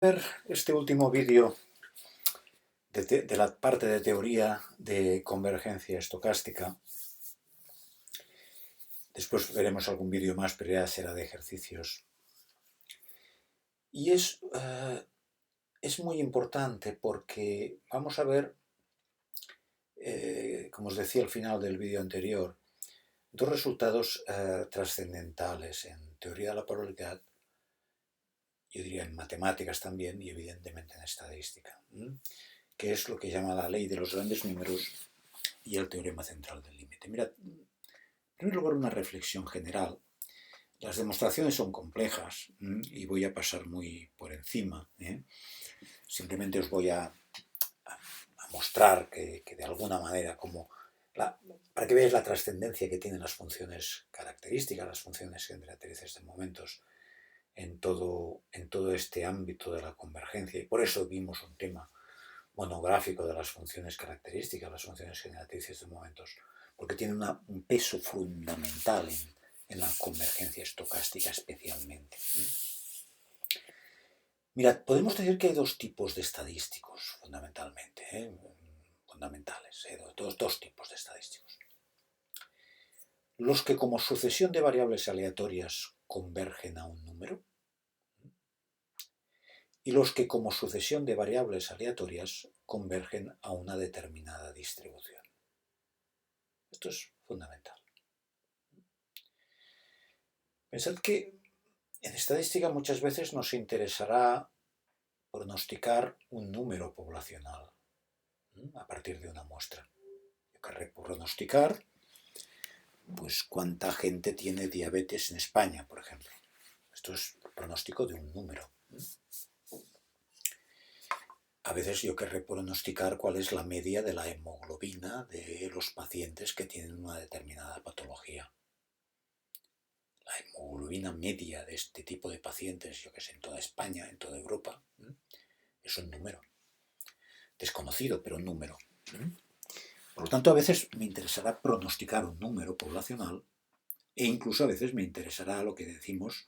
ver este último vídeo de la parte de teoría de convergencia estocástica. Después veremos algún vídeo más, pero ya será de ejercicios. Y es muy importante porque vamos a ver, como os decía al final del vídeo anterior, dos resultados trascendentales en teoría de la probabilidad, yo diría en matemáticas también y evidentemente en estadística, que es lo que llama la ley de los grandes números y el teorema central del límite. Mirad, en primer lugar, una reflexión general. Las demostraciones son complejas y voy a pasar muy por encima. Simplemente os voy a mostrar que de alguna manera, para que veáis la trascendencia que tienen las funciones características, las funciones generatrices de momentos en todo este ámbito de la convergencia. Y por eso vimos un tema monográfico de las funciones características, las funciones generatrices de momentos, porque tienen un peso fundamental en la convergencia estocástica especialmente. Mirad, podemos decir que hay dos tipos de estadísticos fundamentalmente, fundamentales, dos tipos de estadísticos. Los que como sucesión de variables aleatorias convergen a un número, y los que como sucesión de variables aleatorias convergen a una determinada distribución. Esto es fundamental. Pensad que en estadística muchas veces nos interesará pronosticar un número poblacional a partir de una muestra. Yo querré pronosticar pues cuánta gente tiene diabetes en España, por ejemplo. Esto es pronóstico de un número. A veces yo querré pronosticar cuál es la media de la hemoglobina de los pacientes que tienen una determinada patología. La hemoglobina media de este tipo de pacientes, yo que sé, en toda España, en toda Europa, es un número. Desconocido, pero un número. Por lo tanto, a veces me interesará pronosticar un número poblacional e incluso a veces me interesará lo que decimos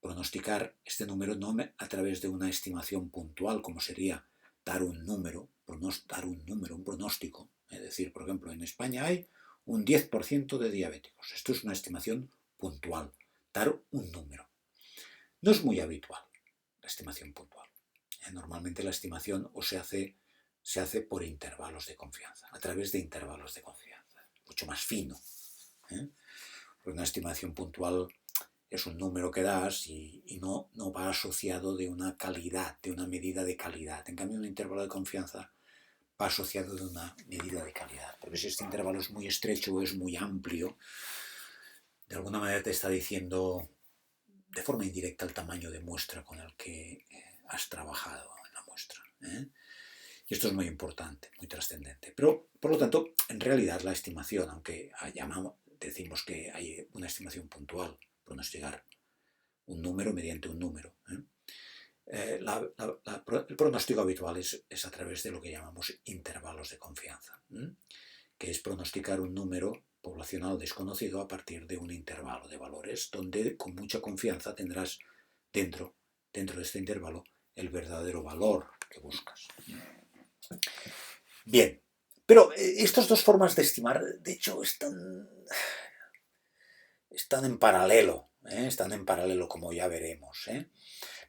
pronosticar este número no a través de una estimación puntual, como sería dar un número, un pronóstico. Es decir, por ejemplo, en España hay un 10% de diabéticos. Esto es una estimación puntual, dar un número. No es muy habitual la estimación puntual. Normalmente la estimación se hace por intervalos de confianza, a través de intervalos de confianza, mucho más fino. Porque una estimación puntual es un número que das y no va asociado de una calidad, de una medida de calidad. En cambio, un intervalo de confianza va asociado de una medida de calidad. Porque si este intervalo es muy estrecho o es muy amplio, de alguna manera te está diciendo de forma indirecta el tamaño de muestra con el que has trabajado en la muestra. Y esto es muy importante, muy trascendente. Pero, por lo tanto, en realidad la estimación, aunque decimos que hay una estimación puntual, pronosticar un número mediante un número. El pronóstico habitual es a través de lo que llamamos intervalos de confianza, que es pronosticar un número poblacional desconocido a partir de un intervalo de valores, donde con mucha confianza tendrás dentro de este intervalo el verdadero valor que buscas. Bien, pero estas dos formas de estimar, de hecho, están en paralelo, como ya veremos.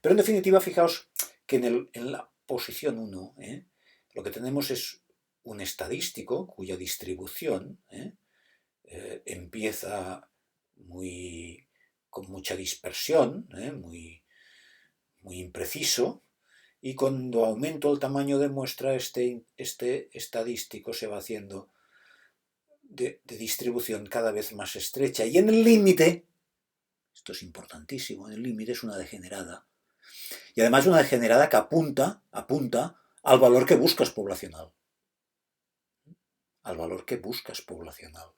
Pero en definitiva, fijaos que en la posición 1 lo que tenemos es un estadístico cuya distribución empieza con mucha dispersión, muy impreciso, y cuando aumento el tamaño de muestra, este estadístico se va haciendo de distribución cada vez más estrecha. Y en el límite, esto es importantísimo, en el límite es una degenerada. Y además una degenerada que apunta al valor que buscas poblacional. Al valor que buscas poblacional.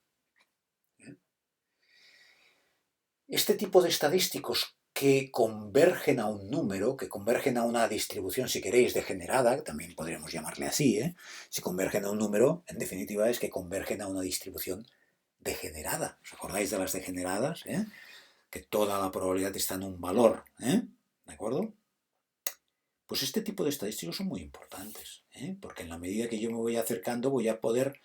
Este tipo de estadísticos que convergen a un número, que convergen a una distribución, si queréis, degenerada, también podríamos llamarle así, si convergen a un número, en definitiva es que convergen a una distribución degenerada. ¿Os acordáis de las degeneradas? Que toda la probabilidad está en un valor, ¿de acuerdo? Pues este tipo de estadísticos son muy importantes, porque en la medida que yo me voy acercando voy a poder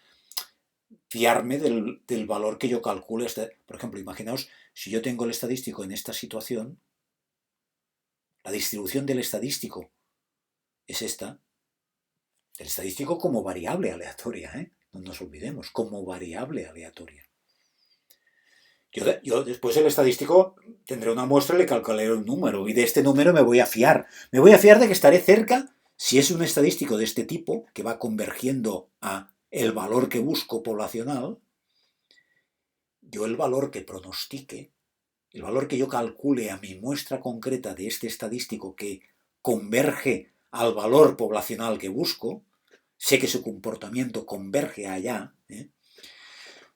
fiarme del valor que yo calcule. Por ejemplo, imaginaos, si yo tengo el estadístico en esta situación, la distribución del estadístico es esta, el estadístico como variable aleatoria, no nos olvidemos, como variable aleatoria. Yo después el estadístico tendré una muestra y le calcularé un número, y de este número me voy a fiar. Me voy a fiar de que estaré cerca, si es un estadístico de este tipo, que va convergiendo a el valor que busco poblacional, yo el valor que pronostique, el valor que yo calcule a mi muestra concreta de este estadístico que converge al valor poblacional que busco, sé que su comportamiento converge allá.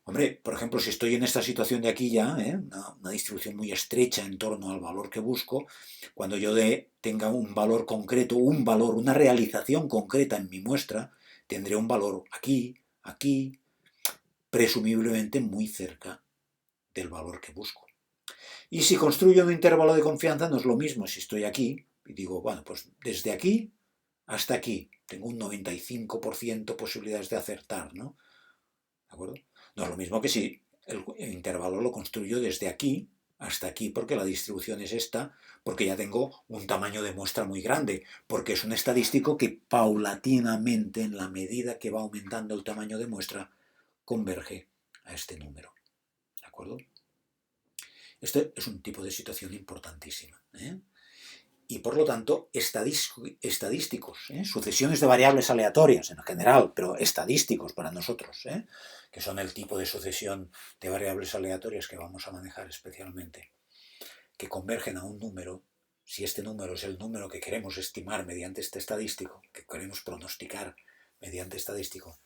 Hombre, por ejemplo, si estoy en esta situación de aquí ya, una distribución muy estrecha en torno al valor que busco, cuando yo tenga un valor concreto, una realización concreta en mi muestra, tendré un valor aquí, aquí, presumiblemente muy cerca del valor que busco. Y si construyo un intervalo de confianza, no es lo mismo si estoy aquí y digo, bueno, pues desde aquí hasta aquí tengo un 95% posibilidades de acertar, ¿no? ¿De acuerdo? No es lo mismo que si el intervalo lo construyo desde aquí hasta aquí, porque la distribución es esta, porque ya tengo un tamaño de muestra muy grande, porque es un estadístico que paulatinamente, en la medida que va aumentando el tamaño de muestra, converge a este número. ¿De acuerdo? Este es un tipo de situación importantísima. Y por lo tanto, estadísticos, sucesiones de variables aleatorias en general, pero estadísticos para nosotros, que son el tipo de sucesión de variables aleatorias que vamos a manejar especialmente, que convergen a un número. Si este número es el número que queremos estimar mediante este estadístico, que queremos pronosticar mediante estadístico,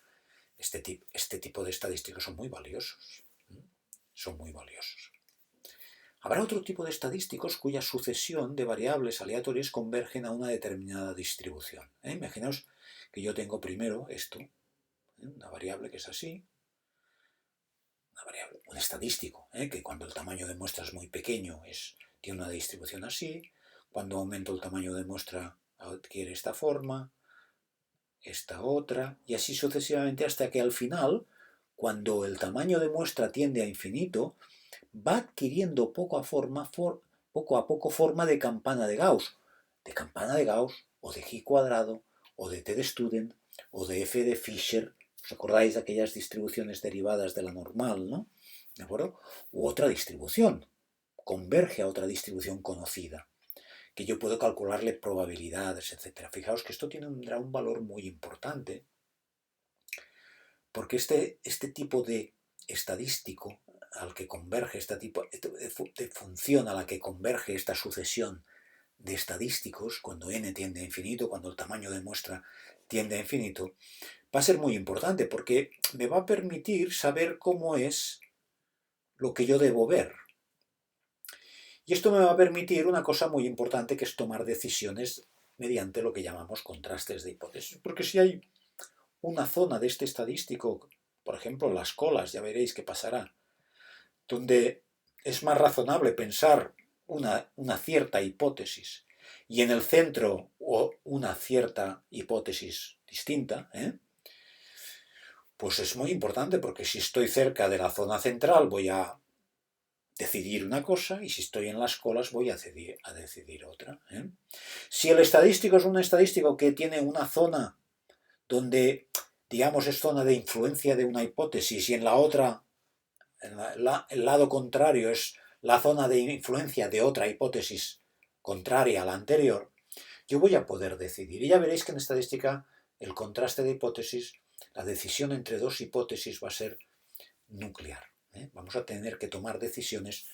este tipo de estadísticos son muy valiosos. Son muy valiosos. Habrá otro tipo de estadísticos cuya sucesión de variables aleatorias convergen a una determinada distribución. Imaginaos que yo tengo primero esto, una variable que es así, un estadístico, que cuando el tamaño de muestra es muy pequeño tiene una distribución así, cuando aumento el tamaño de muestra adquiere esta forma, esta otra, y así sucesivamente hasta que al final, cuando el tamaño de muestra tiende a infinito, va adquiriendo poco a poco forma de campana de Gauss, o de G cuadrado, o de T de Student, o de F de Fisher. ¿Os acordáis de aquellas distribuciones derivadas de la normal, no? ¿De acuerdo? U otra distribución, converge a otra distribución conocida, que yo puedo calcularle probabilidades, etc. Fijaos que esto tendrá un valor muy importante, porque este tipo de estadístico al que converge de función a la que converge esta sucesión de estadísticos, cuando n tiende a infinito, cuando el tamaño de muestra tiende a infinito, va a ser muy importante porque me va a permitir saber cómo es lo que yo debo ver. Y esto me va a permitir una cosa muy importante, que es tomar decisiones mediante lo que llamamos contrastes de hipótesis. Porque si hay una zona de este estadístico, por ejemplo las colas, ya veréis qué pasará, donde es más razonable pensar una cierta hipótesis y en el centro una cierta hipótesis distinta, pues es muy importante, porque si estoy cerca de la zona central voy a decidir una cosa, y si estoy en las colas voy a decidir otra. Si el estadístico es un estadístico que tiene una zona donde, digamos, es zona de influencia de una hipótesis, y en la otra, el lado contrario, es la zona de influencia de otra hipótesis contraria a la anterior, yo voy a poder decidir. Y ya veréis que en estadística el contraste de hipótesis, la decisión entre dos hipótesis va a ser nuclear. Vamos a tener que tomar decisiones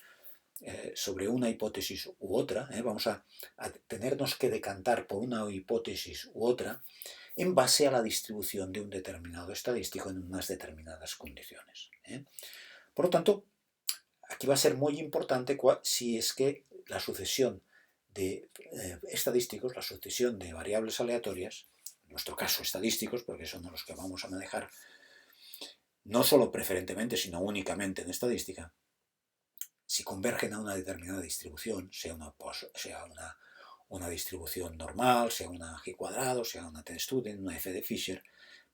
sobre una hipótesis u otra, vamos a tenernos que decantar por una hipótesis u otra en base a la distribución de un determinado estadístico en unas determinadas condiciones. Por lo tanto, aquí va a ser muy importante si es que la sucesión de estadísticos, la sucesión de variables aleatorias, en nuestro caso estadísticos, porque son los que vamos a manejar no solo preferentemente, sino únicamente en estadística, si convergen a una determinada distribución, sea una una distribución normal, sea una G cuadrado, sea una T-student, una F de Fisher,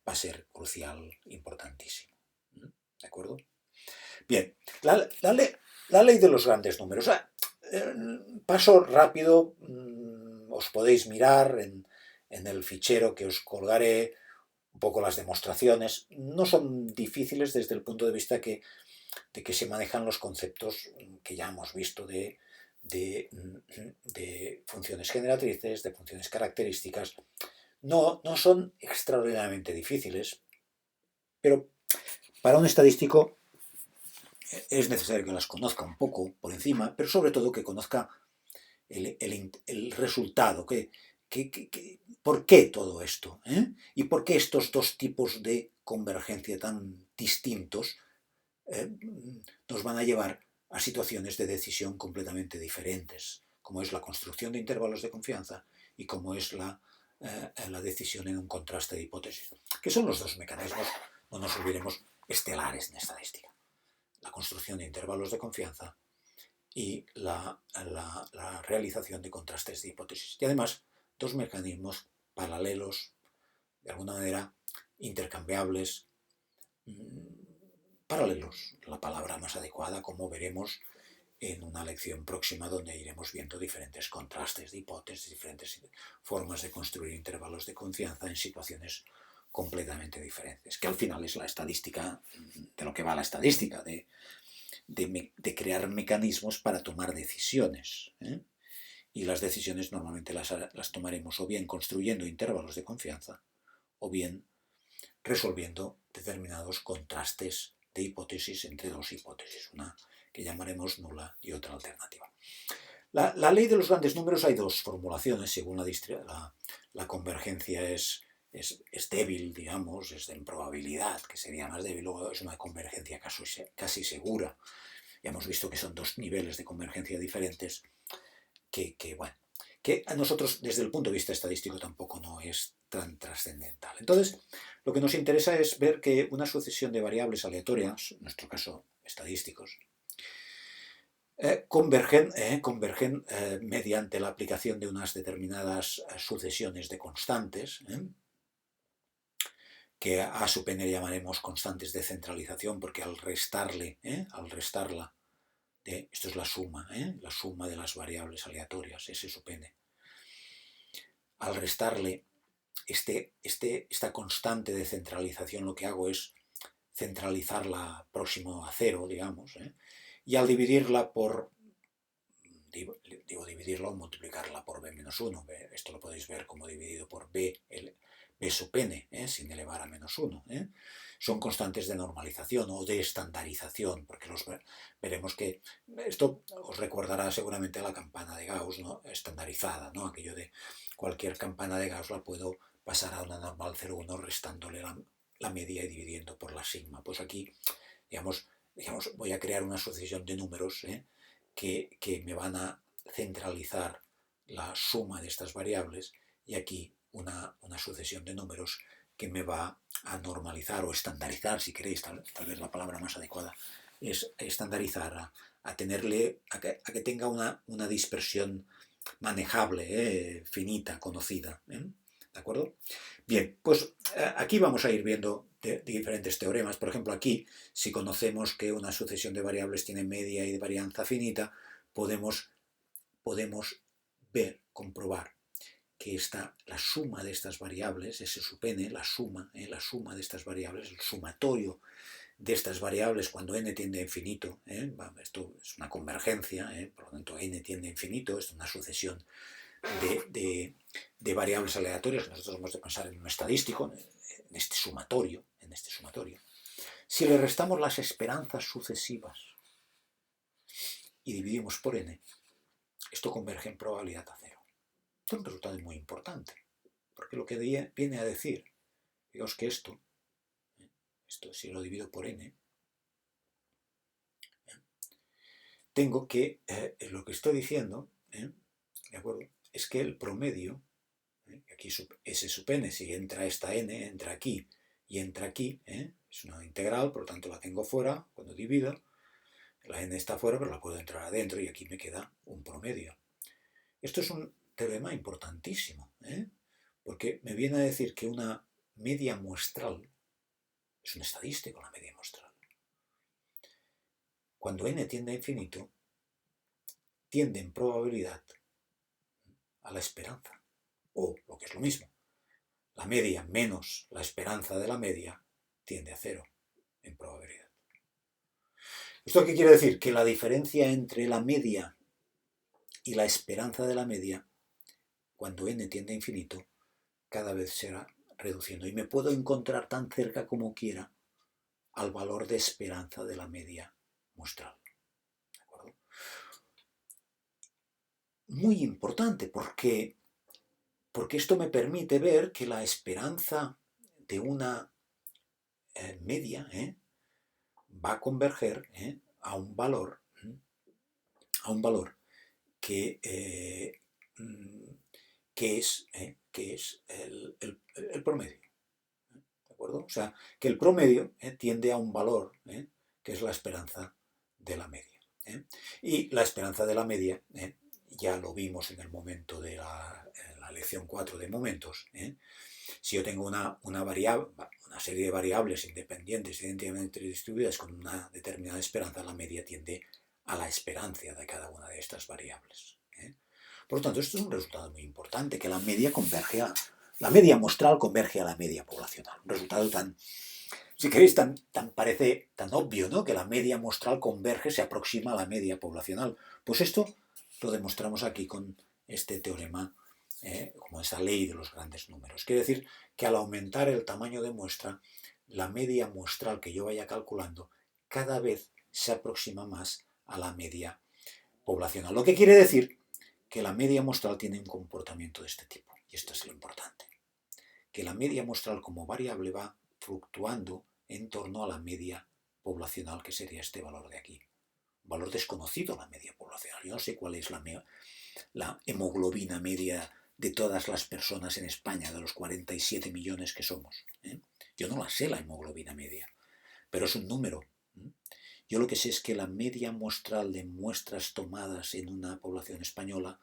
va a ser crucial, importantísimo. ¿De acuerdo? Bien, la ley de los grandes números. Paso rápido, os podéis mirar en el fichero que os colgaré un poco las demostraciones. No son difíciles desde el punto de vista de que se manejan los conceptos que ya hemos visto de funciones generatrices, de funciones características. No son extraordinariamente difíciles, pero para un estadístico es necesario que las conozca un poco por encima, pero sobre todo que conozca el resultado, por qué todo esto, y por qué estos dos tipos de convergencia tan distintos nos van a llevar a situaciones de decisión completamente diferentes, como es la construcción de intervalos de confianza y como es la decisión en un contraste de hipótesis, que son los dos mecanismos, no nos olvidemos, estelares en estadística: la construcción de intervalos de confianza y la realización de contrastes de hipótesis. Y además, dos mecanismos paralelos, de alguna manera intercambiables, paralelos, la palabra más adecuada, como veremos en una lección próxima donde iremos viendo diferentes contrastes de hipótesis, diferentes formas de construir intervalos de confianza en situaciones completamente diferentes, que al final es la estadística, de lo que va la estadística, de crear mecanismos para tomar decisiones. Y las decisiones normalmente las tomaremos o bien construyendo intervalos de confianza o bien resolviendo determinados contrastes de hipótesis entre dos hipótesis, una que llamaremos nula y otra alternativa. La ley de los grandes números, hay dos formulaciones según la convergencia es débil, digamos, es en probabilidad, que sería más débil, luego es una convergencia casi segura. Ya hemos visto que son dos niveles de convergencia diferentes que a nosotros desde el punto de vista estadístico tampoco no es tan trascendental. Entonces, lo que nos interesa es ver que una sucesión de variables aleatorias, en nuestro caso estadísticos, convergen mediante la aplicación de unas determinadas sucesiones de constantes, que a sub n llamaremos constantes de centralización, porque al restarla, esto es la suma de las variables aleatorias, S sub n, al restarle esta constante de centralización, lo que hago es centralizarla próximo a cero, digamos, y al dividirla por, dividirla o multiplicarla por b menos 1, esto lo podéis ver como dividido por b sub n, sin elevar a menos 1. Son constantes de normalización o de estandarización, porque veremos que esto os recordará seguramente a la campana de Gauss, ¿no? Estandarizada, ¿no? Aquello de cualquier campana de Gauss la puedo pasar a una normal 0,1 restándole la media y dividiendo por la sigma. Pues aquí, digamos voy a crear una sucesión de números que me van a centralizar la suma de estas variables, y aquí una sucesión de números que me va a normalizar o estandarizar, si queréis, tal vez la palabra más adecuada es estandarizar, a que tenga una dispersión manejable, finita, conocida. ¿De acuerdo? Bien, pues aquí vamos a ir viendo diferentes teoremas. Por ejemplo, aquí, si conocemos que una sucesión de variables tiene media y de varianza finita, podemos comprobar que la suma de estas variables, S sub n, la suma de estas variables, el sumatorio de estas variables cuando n tiende a infinito, esto es una convergencia, por lo tanto n tiende a infinito, es una sucesión de variables aleatorias. Nosotros hemos de pensar en un estadístico, en este sumatorio. Si le restamos las esperanzas sucesivas y dividimos por n, esto converge en probabilidad a cero. Esto es un resultado muy importante, porque lo que viene a decir, digamos que esto si lo divido por n, tengo que, lo que estoy diciendo, ¿de acuerdo?, es que el promedio, aquí S sub n, si entra esta n, entra aquí y entra aquí, es una integral, por lo tanto la tengo fuera cuando divido, la n está fuera, pero la puedo entrar adentro y aquí me queda un promedio. Esto es teorema importantísimo, porque me viene a decir que una media muestral es un estadístico, la media muestral. Cuando n tiende a infinito, tiende en probabilidad a la esperanza, o lo que es lo mismo, la media menos la esperanza de la media tiende a 0 en probabilidad. ¿Esto qué quiere decir? Que la diferencia entre la media y la esperanza de la media, cuando n tiende a infinito, cada vez será reduciendo. Y me puedo encontrar tan cerca como quiera al valor de esperanza de la media muestral. ¿De acuerdo? Muy importante, porque esto me permite ver que la esperanza de una media va a converger a un valor que es el promedio. ¿De acuerdo? O sea, que el promedio tiende a un valor que es la esperanza de la media. Y la esperanza de la media, ya lo vimos en el momento de la lección 4 de momentos. Si yo tengo una variable, una serie de variables independientes, idénticamente distribuidas con una determinada esperanza, la media tiende a la esperancia de cada una de estas variables. Por lo tanto, esto es un resultado muy importante, que la media muestral converge a la media poblacional. Un resultado tan, si queréis, parece tan obvio, ¿no? Que la media muestral converge, se aproxima a la media poblacional. Pues esto lo demostramos aquí con este teorema, como esta ley de los grandes números. Quiere decir que al aumentar el tamaño de muestra, la media muestral que yo vaya calculando cada vez se aproxima más a la media poblacional. Lo que quiere decir que la media muestral tiene un comportamiento de este tipo. Y esto es lo importante. Que la media muestral como variable va fluctuando en torno a la media poblacional, que sería este valor de aquí. Un valor desconocido, la media poblacional. Yo no sé cuál es la hemoglobina media de todas las personas en España, de los 47 millones que somos. Yo no la sé, la hemoglobina media, pero es un número. Yo lo que sé es que la media muestral de muestras tomadas en una población española,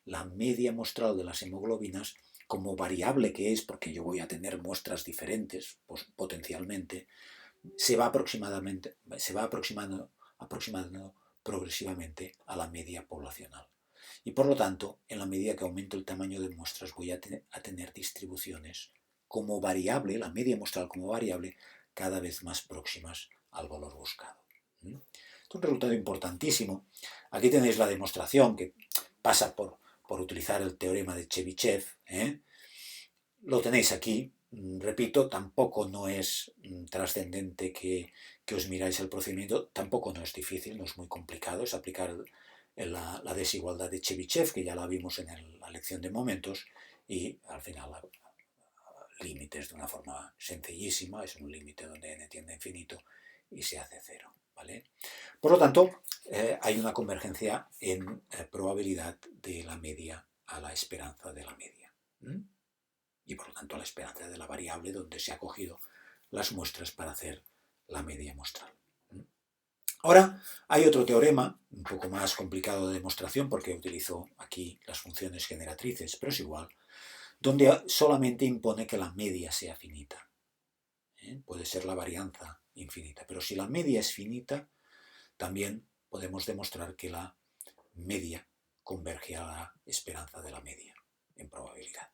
la media muestral de las hemoglobinas, como variable que es, porque yo voy a tener muestras diferentes, pues, potencialmente, se va aproximando progresivamente a la media poblacional. Y por lo tanto, en la medida que aumento el tamaño de muestras, voy a tener distribuciones como variable, la media muestral como variable, cada vez más próximas al valor buscado. Esto es un resultado importantísimo. Aquí tenéis la demostración que pasa por utilizar el teorema de Chebyshev. Lo tenéis aquí. Repito, tampoco no es trascendente que os miráis el procedimiento, tampoco no es difícil, no es muy complicado, es aplicar la desigualdad de Chebyshev, que ya la vimos en la lección de momentos, y al final límites de una forma sencillísima, es un límite donde n tiende a infinito y se hace 0. ¿Vale? Por lo tanto, hay una convergencia en probabilidad de la media a la esperanza de la media. Y por lo tanto a la esperanza de la variable donde se han cogido las muestras para hacer la media muestral. Ahora hay otro teorema, un poco más complicado de demostración porque utilizo aquí las funciones generatrices, pero es igual, donde solamente impone que la media sea finita. Puede ser la varianza infinita, pero si la media es finita, también podemos demostrar que la media converge a la esperanza de la media en probabilidad.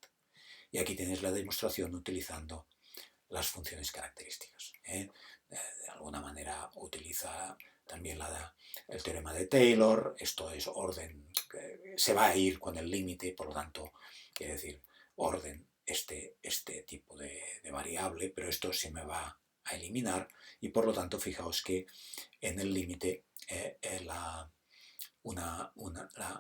Y aquí tenéis la demostración utilizando las funciones características. De alguna manera utiliza también el teorema de Taylor. Esto es orden, se va a ir con el límite, por lo tanto, quiere decir orden este tipo de variable, pero esto se me va a eliminar y por lo tanto fijaos que en el límite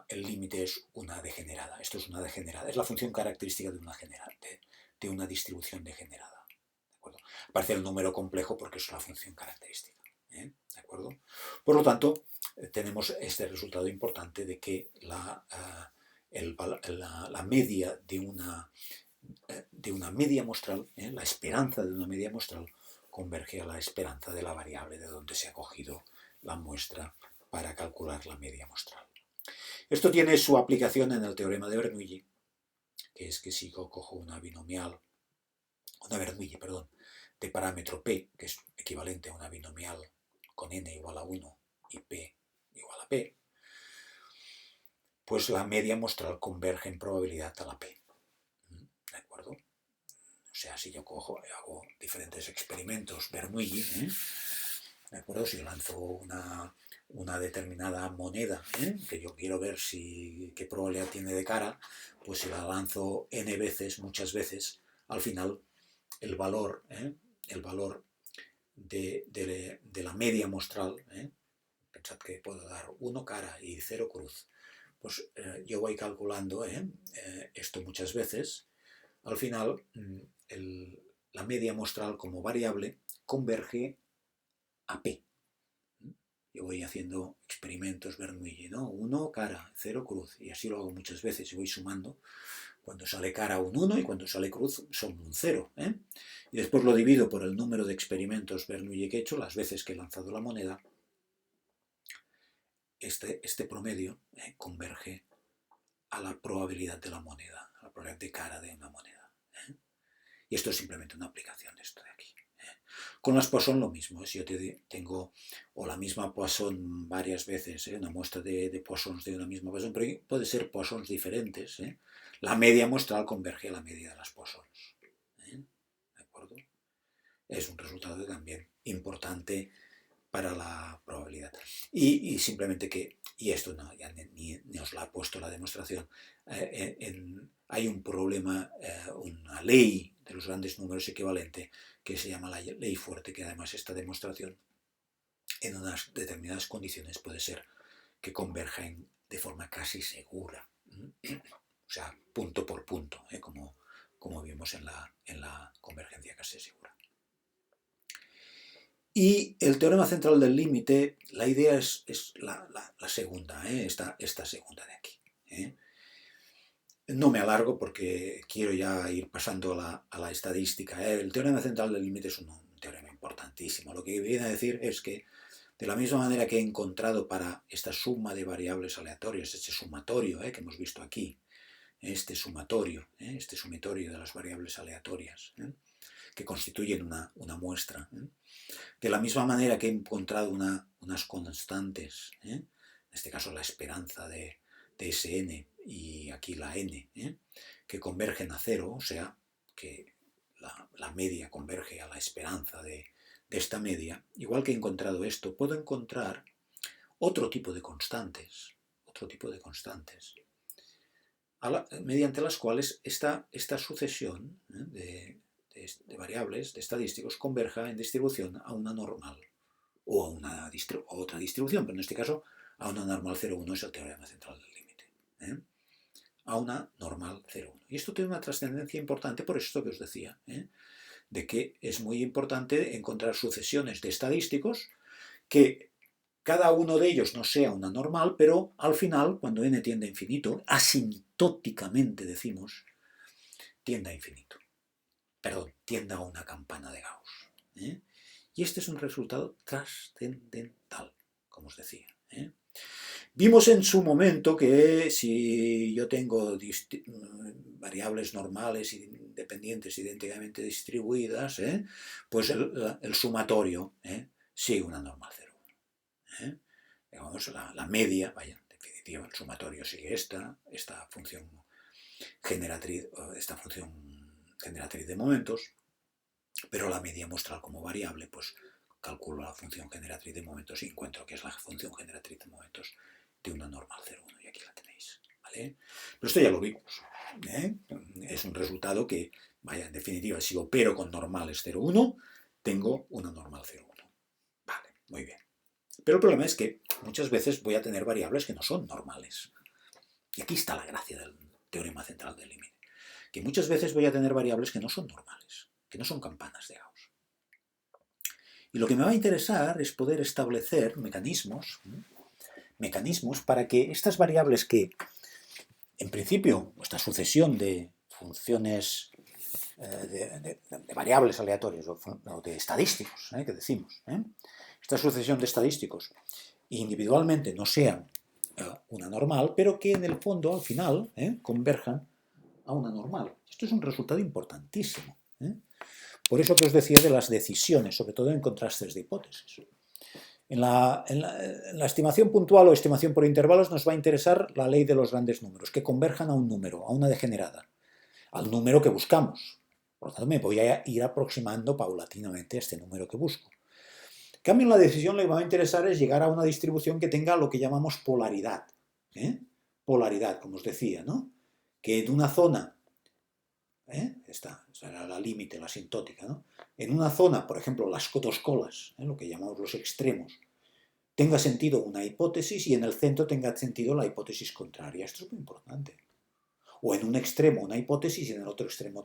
el límite es una degenerada. Esto es una degenerada. Es la función característica de una distribución degenerada. ¿De acuerdo? Aparece el número complejo porque es la función característica. ¿De acuerdo? Por lo tanto, tenemos este resultado importante de que la media de una media muestral, la esperanza de una media muestral, converge a la esperanza de la variable de donde se ha cogido la muestra para calcular la media muestral. Esto tiene su aplicación en el teorema de Bernoulli, que es que si yo cojo una Bernoulli, perdón, de parámetro P, que es equivalente a una binomial con n igual a 1 y P igual a P, pues la media muestral converge en probabilidad a la P. ¿De acuerdo? O sea, si yo hago diferentes experimentos Bernoulli, ¿de acuerdo? Si lanzo una determinada moneda, que yo quiero ver qué probabilidad tiene de cara, pues si la lanzo n veces, muchas veces, al final el valor de la media muestral, pensad que puedo dar 1 cara y 0 cruz, pues yo voy calculando esto muchas veces, al final la media muestral como variable converge a P. Yo voy haciendo experimentos Bernoulli, ¿no? 1 cara, 0 cruz, y así lo hago muchas veces y voy sumando. Cuando sale cara un 1 y cuando sale cruz son un 0. Y después lo divido por el número de experimentos Bernoulli que he hecho, las veces que he lanzado la moneda. Este promedio converge a la probabilidad de la moneda, a la probabilidad de cara de una moneda. Y esto es simplemente una aplicación de esto de aquí. Con las Poisson lo mismo, si yo tengo o la misma Poisson varias veces, una muestra de Poissons de una misma Poisson, pero puede ser Poissons diferentes, la media muestral converge a la media de las Poissons. ¿De acuerdo? Es un resultado también importante para la probabilidad. Y simplemente y esto no, ya ni os la ha puesto la demostración, hay un problema, una ley de los grandes números equivalente que se llama la ley fuerte, que además esta demostración en unas determinadas condiciones puede ser que converjan de forma casi segura, o sea, punto por punto, como vimos en la convergencia casi segura. Y el teorema central del límite, la idea es la segunda, esta segunda de aquí. No me alargo porque quiero ya ir pasando a la estadística. El teorema central del límite es un teorema importantísimo. Lo que viene a decir es que de la misma manera que he encontrado para esta suma de variables aleatorias, este sumatorio que hemos visto aquí, este sumatorio de las variables aleatorias, que constituyen una muestra, de la misma manera que he encontrado unas constantes, en este caso la esperanza de Sn y aquí la n, que convergen a 0, o sea, que la media converge a la esperanza de esta media, igual que he encontrado esto, puedo encontrar otro tipo de constantes, mediante las cuales esta sucesión de variables, de estadísticos, converja en distribución a una normal o a otra distribución, pero en este caso a una normal 0,1 es el teorema central del límite. A una normal 0,1. Y esto tiene una trascendencia importante por esto que os decía, de que es muy importante encontrar sucesiones de estadísticos que cada uno de ellos no sea una normal, pero al final, cuando n tiende a infinito, asintóticamente decimos, tiende a infinito. Perdón, tiende a una campana de Gauss. Y este es un resultado trascendental, como os decía. Vimos en su momento que si yo tengo variables normales independientes idénticamente distribuidas, pues el sumatorio sigue una normal 0,1. Digamos, la media, vaya, en definitiva, el sumatorio sigue esta función generatriz de momentos, pero la media muestral como variable, pues calculo la función generatriz de momentos y encuentro que es la función generatriz de momentos de una normal 0,1, y aquí la tenéis, ¿vale? Pero esto ya lo vimos, es un resultado que, vaya, en definitiva, si opero con normales 0,1, tengo una normal 0,1. Vale, muy bien. Pero el problema es que muchas veces voy a tener variables que no son normales. Y aquí está la gracia del teorema central del límite. Que muchas veces voy a tener variables que no son normales, que no son campanas de Gauss. Y lo que me va a interesar es poder establecer mecanismos para que estas variables que, en principio, esta sucesión de funciones, de variables aleatorias o de estadísticos, que decimos, esta sucesión de estadísticos individualmente no sean una normal, pero que en el fondo, al final, converjan a una normal. Esto es un resultado importantísimo. Por eso que os decía de las decisiones, sobre todo en contrastes de hipótesis. En la estimación puntual o estimación por intervalos nos va a interesar la ley de los grandes números, que converjan a un número, a una degenerada, al número que buscamos. Por lo tanto, me voy a ir aproximando paulatinamente a este número que busco. En cambio, en la decisión lo que me va a interesar es llegar a una distribución que tenga lo que llamamos polaridad. Polaridad, como os decía, ¿no? Que en una zona, esta será la límite, la asintótica, ¿no? En una zona, por ejemplo, las dos colas, lo que llamamos los extremos, tenga sentido una hipótesis y en el centro tenga sentido la hipótesis contraria. Esto es muy importante. O en un extremo una hipótesis y en el otro extremo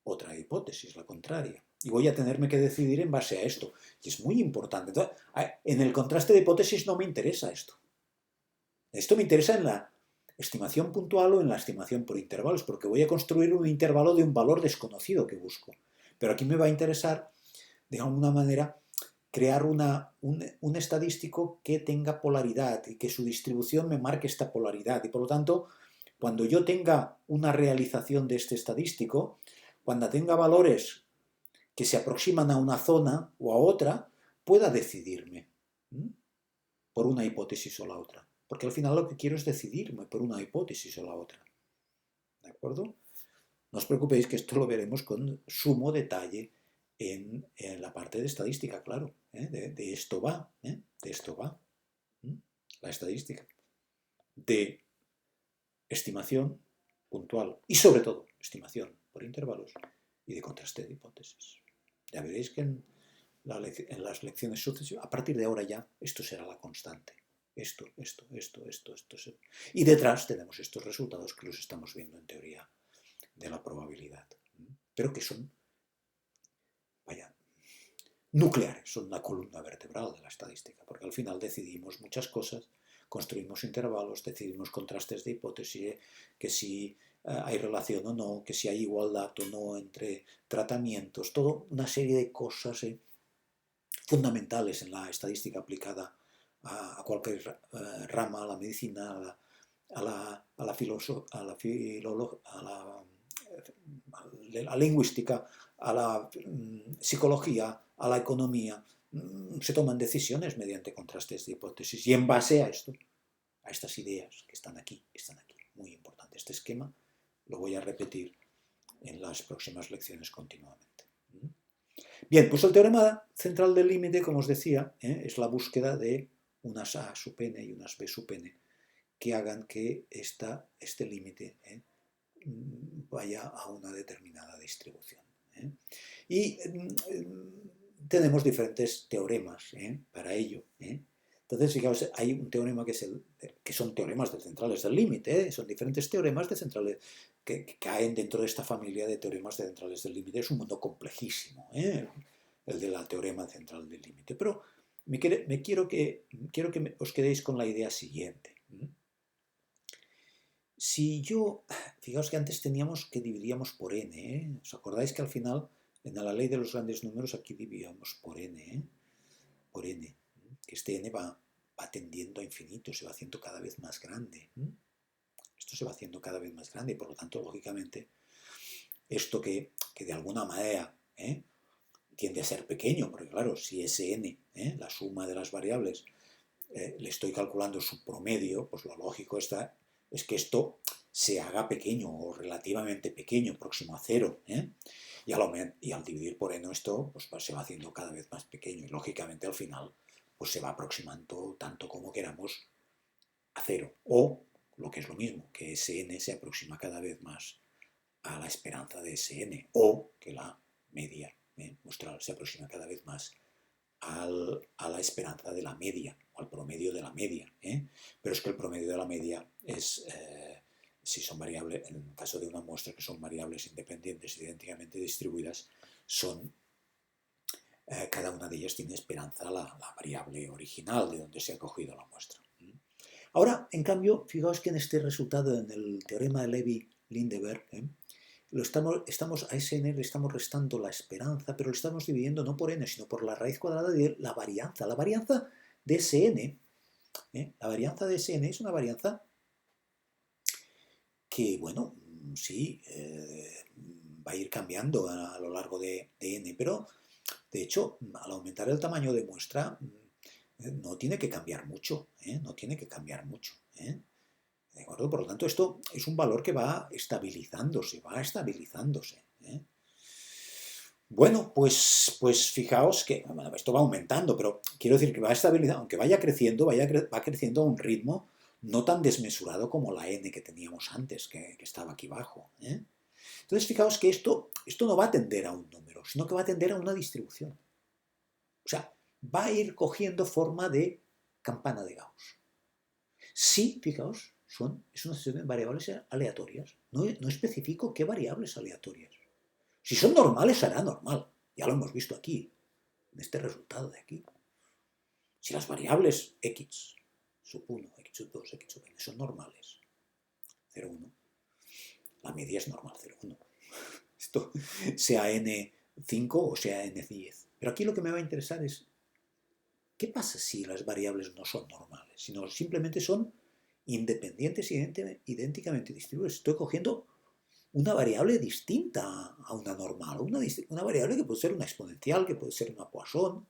otra hipótesis, la contraria. Y voy a tenerme que decidir en base a esto. Y es muy importante. Entonces, en el contraste de hipótesis no me interesa esto. Esto me interesa en la estimación puntual o en la estimación por intervalos, porque voy a construir un intervalo de un valor desconocido que busco. Pero aquí me va a interesar, de alguna manera, crear un estadístico que tenga polaridad y que su distribución me marque esta polaridad. Y por lo tanto, cuando yo tenga una realización de este estadístico, cuando tenga valores que se aproximan a una zona o a otra, pueda decidirme por una hipótesis o la otra. Porque al final lo que quiero es decidirme por una hipótesis o la otra. ¿De acuerdo? No os preocupéis que esto lo veremos con sumo detalle en la parte de estadística, claro. De esto va. De esto va. La estadística. De estimación puntual y sobre todo estimación por intervalos y de contraste de hipótesis. Ya veréis que en las lecciones sucesivas, a partir de ahora ya, esto será la constante. Esto. Y detrás tenemos estos resultados que los estamos viendo en teoría de la probabilidad, pero que son, nucleares, son la columna vertebral de la estadística, porque al final decidimos muchas cosas, construimos intervalos, decidimos contrastes de hipótesis, que si hay relación o no, que si hay igualdad o no entre tratamientos, toda una serie de cosas fundamentales en la estadística aplicada a cualquier rama, a la medicina, a la lingüística, a la psicología, a la economía. Se toman decisiones mediante contrastes de hipótesis y en base a esto, a estas ideas que están aquí. Muy importante. Este esquema lo voy a repetir en las próximas lecciones continuamente. Bien, pues el teorema central del límite, como os decía, es la búsqueda de unas A sub n y unas B sub n que hagan que este límite vaya a una determinada distribución. Y tenemos diferentes teoremas para ello. Entonces, fijaos, hay un teorema que son teoremas de centrales del límite, son diferentes teoremas de centrales que caen dentro de esta familia de teoremas de centrales del límite. Es un mundo complejísimo, el de la teorema central del límite. Pero quiero que os quedéis con la idea siguiente. Si yo, fijaos que antes teníamos que dividíamos por n, ¿os acordáis que al final, en la ley de los grandes números, aquí dividíamos por n, que este n va tendiendo a infinito, se va haciendo cada vez más grande. Esto se va haciendo cada vez más grande y por lo tanto, lógicamente, esto que de alguna manera tiende a ser pequeño, porque claro, si ese n, la suma de las variables, le estoy calculando su promedio, pues lo lógico es que esto se haga pequeño o relativamente pequeño, próximo a cero. Y al dividir por n esto pues, se va haciendo cada vez más pequeño y lógicamente al final pues, se va aproximando tanto como queramos a cero. O, lo que es lo mismo, que ese n se aproxima cada vez más a la esperanza de ese n. O que la media muestral se aproxima cada vez más a la esperanza de la media, o al promedio de la media. Pero es que el promedio de la media es, si son variables, en el caso de una muestra que son variables independientes idénticamente distribuidas, son, cada una de ellas tiene esperanza la variable original de donde se ha cogido la muestra. Ahora, en cambio, fijaos que en este resultado, en el teorema de Levi-Lindeberg, a ese n le estamos restando la esperanza, pero lo estamos dividiendo no por n, sino por la raíz cuadrada de la varianza. La varianza de ese n La varianza de Sn es una varianza que, bueno, sí, va a ir cambiando a lo largo de n, pero de hecho, al aumentar el tamaño de muestra, no tiene que cambiar mucho, no tiene que cambiar mucho. ¿De acuerdo? Por lo tanto, esto es un valor que va estabilizándose, va estabilizándose. Bueno, pues fijaos que bueno, esto va aumentando, pero quiero decir que va estabilizando, aunque vaya creciendo, va creciendo a un ritmo no tan desmesurado como la n que teníamos antes, que estaba aquí abajo. Entonces, fijaos que esto no va a tender a un número, sino que va a tender a una distribución. O sea, va a ir cogiendo forma de campana de Gauss. Sí, fijaos, es una serie de variables aleatorias. No especifico qué variables aleatorias. Si son normales, será normal. Ya lo hemos visto aquí, en este resultado de aquí. Si las variables x sub 1, x sub 2, x sub n son normales, 0, 1, la media es normal, 0, 1. Esto sea n5 o sea n10. Pero aquí lo que me va a interesar es, ¿qué pasa si las variables no son normales? Sino simplemente son independientes idénticamente distribuidas. Estoy cogiendo una variable distinta a una normal, una variable que puede ser una exponencial, que puede ser una Poisson,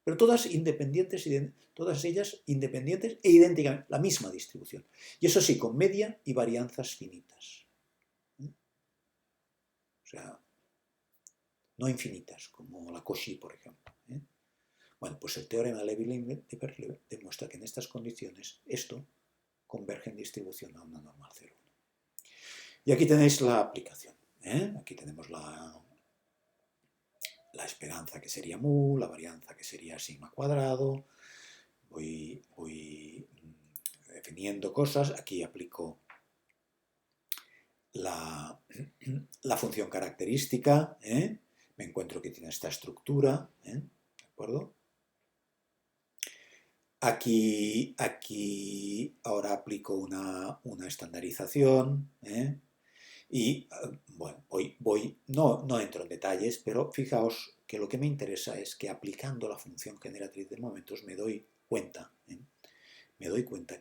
pero todas independientes, todas ellas independientes e idénticamente, la misma distribución. Y eso sí, con media y varianzas finitas. O sea, no infinitas, como la Cauchy, por ejemplo. Bueno, pues el teorema de Levi-Leiber demuestra que en estas condiciones esto converge en distribución a una normal 0,1. Y aquí tenéis la aplicación. Aquí tenemos la esperanza que sería mu, la varianza que sería sigma cuadrado. Voy definiendo cosas. Aquí aplico la función característica. Me encuentro que tiene esta estructura. ¿De acuerdo? Aquí ahora aplico una estandarización. Y bueno, no entro en detalles, pero fijaos que lo que me interesa es que aplicando la función generatriz de momentos me doy cuenta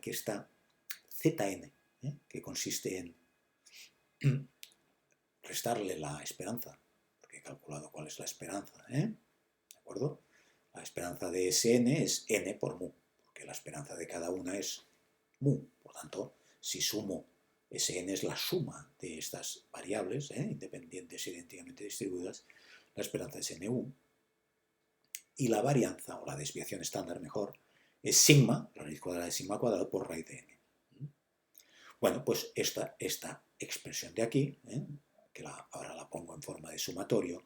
que esta Zn, que consiste en restarle la esperanza, porque he calculado cuál es la esperanza, ¿de acuerdo? La esperanza de Sn es n por mu, porque la esperanza de cada una es mu, por tanto, si sumo Sn es la suma de estas variables, independientes e idénticamente distribuidas, la esperanza es nu, y la varianza, o la desviación estándar mejor, es sigma, la raíz cuadrada de sigma cuadrado por raíz de n. Bueno, pues esta expresión de aquí, que ahora la pongo en forma de sumatorio,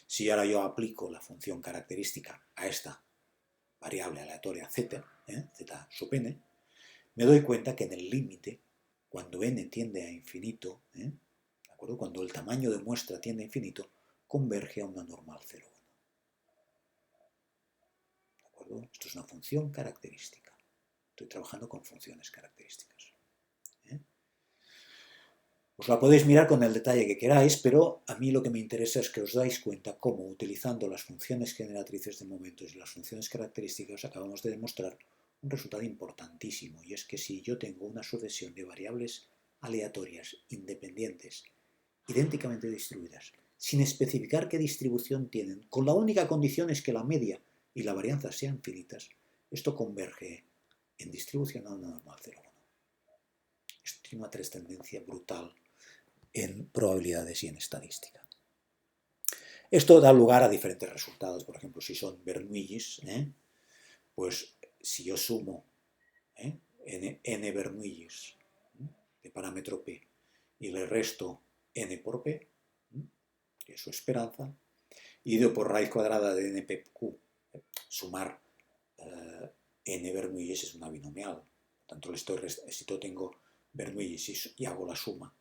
si ahora yo aplico la función característica a esta variable aleatoria z, z sub n, me doy cuenta que en el límite, cuando n tiende a infinito, ¿de acuerdo? Cuando el tamaño de muestra tiende a infinito, converge a una normal 0,1. ¿De acuerdo? Esto es una función característica. Estoy trabajando con funciones características. Os la podéis mirar con el detalle que queráis, pero a mí lo que me interesa es que os dais cuenta cómo, utilizando las funciones generatrices de momentos y las funciones características, acabamos de demostrar un resultado importantísimo, y es que si yo tengo una sucesión de variables aleatorias, independientes, idénticamente distribuidas, sin especificar qué distribución tienen, con la única condición es que la media y la varianza sean finitas, esto converge en distribución a una normal 0,1. Esto tiene una trascendencia brutal en probabilidades y en estadística. Esto da lugar a diferentes resultados. Por ejemplo, si son Bernoullis, pues si yo sumo n Bernoullis de parámetro p y le resto n por p, que es su esperanza, y divido por raíz cuadrada de npq, sumar n Bernoullis es una binomial. Por tanto, si yo tengo Bernoullis y hago la suma,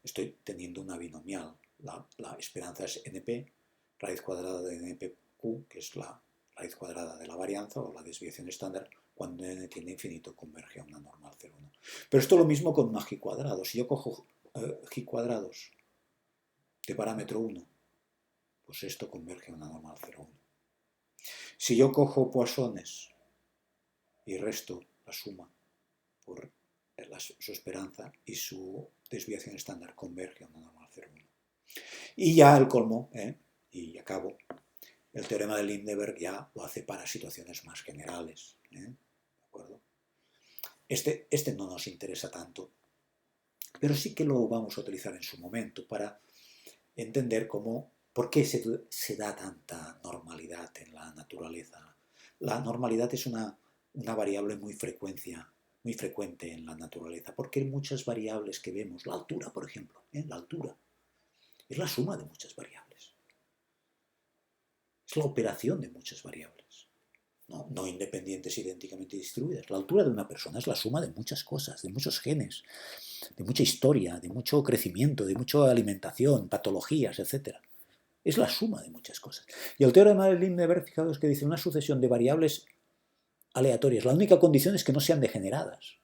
estoy teniendo una binomial. La esperanza es np, raíz cuadrada de npq, que es la raíz cuadrada de la varianza o la desviación estándar, cuando n tiende a infinito converge a una normal 0,1. Pero esto es lo mismo con una g cuadrado. Si yo cojo g cuadrados de parámetro 1, pues esto converge a una normal 0,1. Si yo cojo Poissones y resto la suma por su esperanza y su desviación estándar converge a una normal 0,1. Y ya el colmo, y acabo, el teorema de Lindeberg ya lo hace para situaciones más generales. ¿De acuerdo? Este no nos interesa tanto, pero sí que lo vamos a utilizar en su momento para entender por qué se da tanta normalidad en la naturaleza. La normalidad es una variable muy frecuente en la naturaleza, porque hay muchas variables que vemos. La altura, por ejemplo, la altura es la suma de muchas variables. Es la operación de muchas variables, no independientes idénticamente distribuidas. La altura de una persona es la suma de muchas cosas, de muchos genes, de mucha historia, de mucho crecimiento, de mucha alimentación, patologías, etc. Es la suma de muchas cosas. Y el teorema de Lindeberg, fijaos que dice una sucesión de variables aleatorias. La única condición es que no sean degeneradas.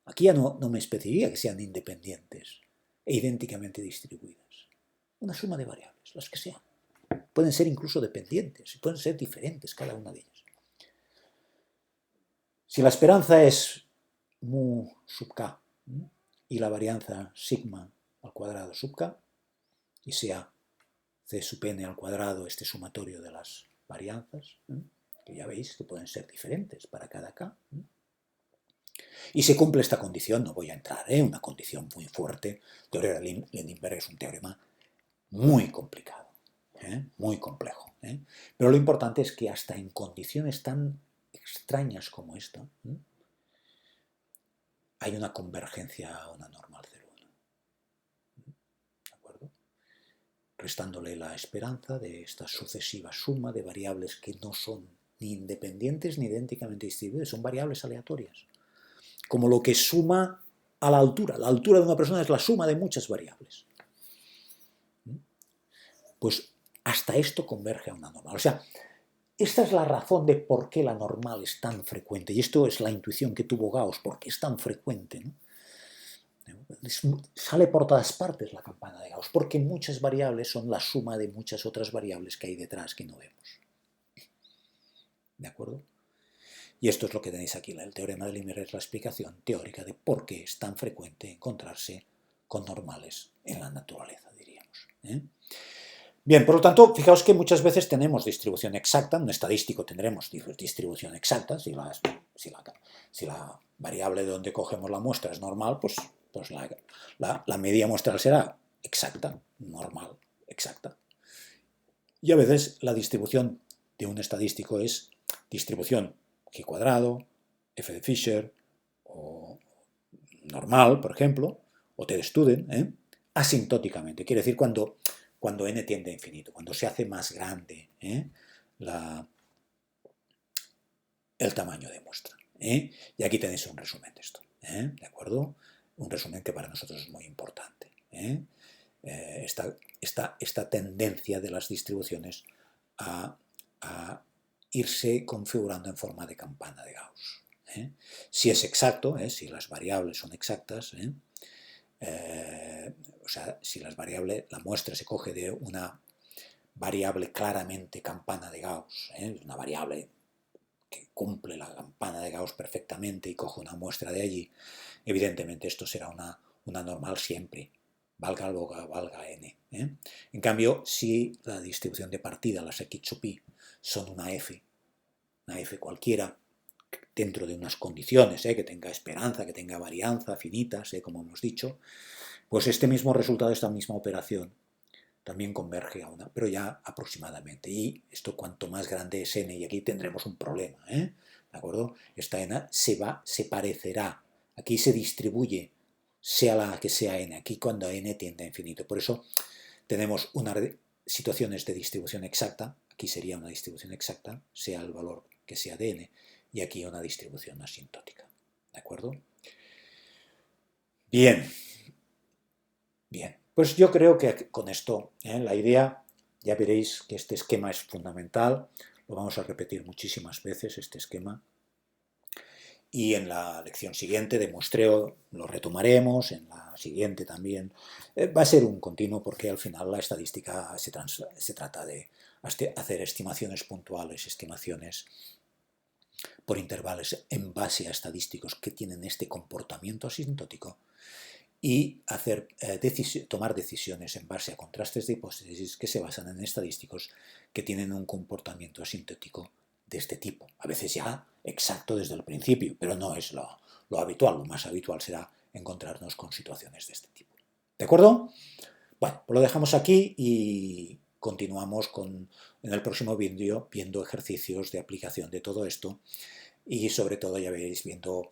Aquí ya no me especifica que sean independientes e idénticamente distribuidas. Una suma de variables, las que sean. Pueden ser incluso dependientes, pueden ser diferentes cada una de ellas. Si la esperanza es mu sub k y la varianza sigma al cuadrado sub k, y sea c sub n al cuadrado este sumatorio de las varianzas, que ya veis que pueden ser diferentes para cada k, y se cumple esta condición, no voy a entrar en una condición muy fuerte. El teorema de Lindeberg es un teorema muy complicado, muy complejo. Pero lo importante es que hasta en condiciones tan extrañas como esta, hay una convergencia a una normal 0,1. ¿De acuerdo? Restándole la esperanza de esta sucesiva suma de variables que no son ni independientes ni idénticamente distribuidas, son variables aleatorias. Como lo que suma a la altura. La altura de una persona es la suma de muchas variables. Pues hasta esto converge a una normal. O sea, esta es la razón de por qué la normal es tan frecuente. Y esto es la intuición que tuvo Gauss, por qué es tan frecuente, ¿no? Sale por todas partes la campana de Gauss, porque muchas variables son la suma de muchas otras variables que hay detrás que no vemos. ¿De acuerdo? Y esto es lo que tenéis aquí. El teorema de Lindeberg es la explicación teórica de por qué es tan frecuente encontrarse con normales en la naturaleza, diríamos. Bien, por lo tanto, fijaos que muchas veces tenemos distribución exacta. En un estadístico tendremos distribución exacta. Si la variable de donde cogemos la muestra es normal, pues la media muestral será exacta, normal, exacta. Y a veces la distribución de un estadístico es distribución G cuadrado, F de Fisher, o normal, por ejemplo, o T de Student, asintóticamente. Quiere decir cuando n tiende a infinito, cuando se hace más grande el tamaño de muestra. Y aquí tenéis un resumen de esto, ¿de acuerdo? Un resumen que para nosotros es muy importante. Esta tendencia de las distribuciones a irse configurando en forma de campana de Gauss. Si es exacto, si las variables son exactas, o sea, si la muestra se coge de una variable claramente campana de Gauss, una variable que cumple la campana de Gauss perfectamente y coge una muestra de allí, evidentemente esto será una normal siempre, valga lo que valga n. En cambio, si la distribución de partida, las x sub i, son una f cualquiera, dentro de unas condiciones, que tenga esperanza, que tenga varianza, finitas, como hemos dicho, pues este mismo resultado, esta misma operación, también converge a una, pero ya aproximadamente. Y esto cuanto más grande es n, y aquí tendremos un problema, ¿de acuerdo? Esta n se parecerá, aquí se distribuye, sea la que sea n, aquí cuando n tiende a infinito. Por eso tenemos unas situaciones de distribución exacta, aquí sería una distribución exacta, sea el valor que sea de n, y aquí una distribución asintótica. ¿De acuerdo? Bien. Bien. Pues yo creo que con esto, la idea, ya veréis que este esquema es fundamental, lo vamos a repetir muchísimas veces, este esquema, y en la lección siguiente de muestreo lo retomaremos, en la siguiente también. Va a ser un continuo porque al final la estadística se trata de hacer estimaciones puntuales, estimaciones por intervalos en base a estadísticos que tienen este comportamiento asintótico y tomar decisiones en base a contrastes de hipótesis que se basan en estadísticos que tienen un comportamiento asintótico de este tipo. A veces ya exacto desde el principio, pero no es lo habitual. Lo más habitual será encontrarnos con situaciones de este tipo. ¿De acuerdo? Bueno, pues lo dejamos aquí y continuamos en el próximo vídeo viendo ejercicios de aplicación de todo esto y sobre todo ya veréis viendo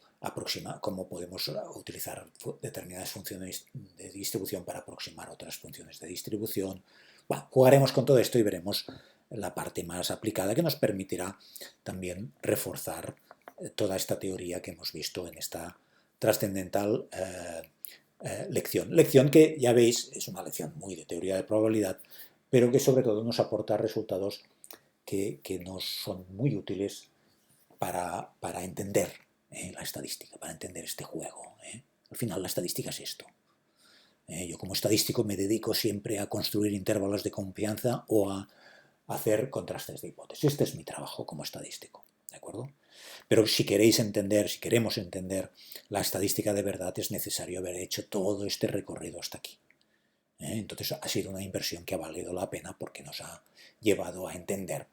cómo podemos utilizar determinadas funciones de distribución para aproximar otras funciones de distribución. Bueno, jugaremos con todo esto y veremos la parte más aplicada que nos permitirá también reforzar toda esta teoría que hemos visto en esta trascendental lección. Lección que ya veis es una lección muy de teoría de probabilidad, pero que sobre todo nos aporta resultados que nos son muy útiles para entender la estadística, para entender este juego. Al final la estadística es esto. Yo como estadístico me dedico siempre a construir intervalos de confianza o a hacer contrastes de hipótesis. Este es mi trabajo como estadístico, ¿de acuerdo? Pero si queremos entender la estadística de verdad, es necesario haber hecho todo este recorrido hasta aquí. Entonces ha sido una inversión que ha valido la pena porque nos ha llevado a entender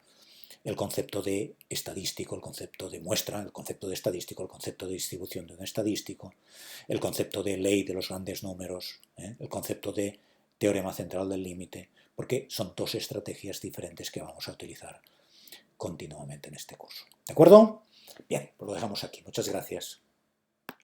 el concepto de estadístico, el concepto de muestra, el concepto de estadístico, el concepto de distribución de un estadístico, el concepto de ley de los grandes números, el concepto de teorema central del límite, porque son dos estrategias diferentes que vamos a utilizar continuamente en este curso. ¿De acuerdo? Bien, pues lo dejamos aquí. Muchas gracias.